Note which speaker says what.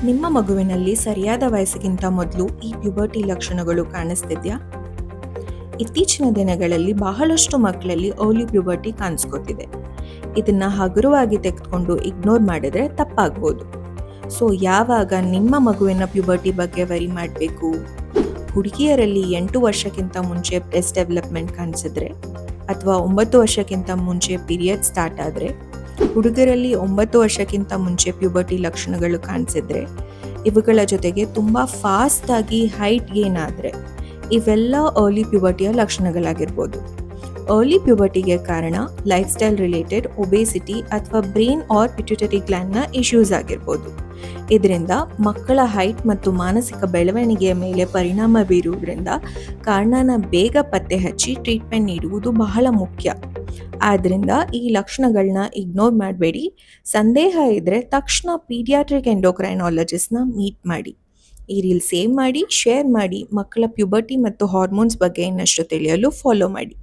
Speaker 1: ನಿಮ್ಮ ಮಗುವಿನಲ್ಲಿ ಸರಿಯಾದ ವಯಸ್ಸಿಗಿಂತ ಮೊದಲು ಈ ಪ್ಯುಬರ್ಟಿ ಲಕ್ಷಣಗಳು ಕಾಣಿಸ್ತಿದ್ಯಾ? ಇತ್ತೀಚಿನ ದಿನಗಳಲ್ಲಿ ಬಹಳಷ್ಟು ಮಕ್ಕಳಲ್ಲಿ ಅರ್ಲಿ ಪ್ಯುಬರ್ಟಿ ಕಾಣಿಸ್ಕೊತಿದೆ. ಇದನ್ನ ಹಗುರವಾಗಿ ತೆಗೆದುಕೊಂಡು ಇಗ್ನೋರ್ ಮಾಡಿದ್ರೆ ತಪ್ಪಾಗ್ಬೋದು. ಸೊ ಯಾವಾಗ ನಿಮ್ಮ ಮಗುವಿನ ಪ್ಯುಬರ್ಟಿ ಬಗ್ಗೆ ವರಿ ಮಾಡಬೇಕು? ಹುಡುಗಿಯರಲ್ಲಿ 8 ವರ್ಷಕ್ಕಿಂತ ಮುಂಚೆ ಬ್ರೆಸ್ಟ್ ಡೆವಲಪ್ಮೆಂಟ್ ಕಾಣಿಸಿದ್ರೆ ಅಥವಾ 9 ವರ್ಷಕ್ಕಿಂತ ಮುಂಚೆ ಪೀರಿಯಡ್ ಸ್ಟಾರ್ಟ್ ಆದರೆ, ಹುಡುಗರಲ್ಲಿ 9 ವರ್ಷಕ್ಕಿಂತ ಮುಂಚೆ ಪ್ಯುಬರ್ಟಿ ಲಕ್ಷಣಗಳು ಕಾಣಿಸಿದ್ರೆ, ಇವುಗಳ ಜೊತೆಗೆ ತುಂಬ ಫಾಸ್ಟಾಗಿ ಹೈಟ್ ಗೇನ್ ಆದರೆ, ಇವೆಲ್ಲ ಅರ್ಲಿ ಪ್ಯುಬರ್ಟಿಯ ಲಕ್ಷಣಗಳಾಗಿರ್ಬೋದು. ಅರ್ಲಿ ಪ್ಯುಬರ್ಟಿಗೆ ಕಾರಣ ಲೈಫ್ ಸ್ಟೈಲ್ ರಿಲೇಟೆಡ್ ಒಬೇಸಿಟಿ ಅಥವಾ ಬ್ರೈನ್ ಆರ್ ಪಿಟ್ಯೂಟರಿ ಗ್ಲ್ಯಾಂಡ್ನ ಇಶ್ಯೂಸ್ ಆಗಿರ್ಬೋದು. ಇದರಿಂದ ಮಕ್ಕಳ ಹೈಟ್ ಮತ್ತು ಮಾನಸಿಕ ಬೆಳವಣಿಗೆಯ ಮೇಲೆ ಪರಿಣಾಮ ಬೀರುವುದರಿಂದ ಕಾರಣನ ಬೇಗ ಪತ್ತೆ ಹಚ್ಚಿ ಟ್ರೀಟ್ಮೆಂಟ್ ನೀಡುವುದು ಬಹಳ ಮುಖ್ಯ. ಆದ್ದರಿಂದ ಈ ಲಕ್ಷಣಗಳನ್ನ ಇಗ್ನೋರ್ ಮಾಡಬೇಡಿ. ಸಂದೇಹ ಇದ್ದರೆ ತಕ್ಷಣ ಪೀಡಿಯಾಟ್ರಿಕ್ ಎಂಡೋಕ್ರೈನಾಲಜಿಸ್ಟ್ನ ಮೀಟ್ ಮಾಡಿ. ಈ ರೀಲ್ ಸೇವ್ ಮಾಡಿ, ಶೇರ್ ಮಾಡಿ. ಮಕ್ಕಳ ಪ್ಯುಬರ್ಟಿ ಮತ್ತು ಹಾರ್ಮೋನ್ಸ್ ಬಗ್ಗೆ ಇನ್ನಷ್ಟು ತಿಳಿಯಲು ಫಾಲೋ ಮಾಡಿ.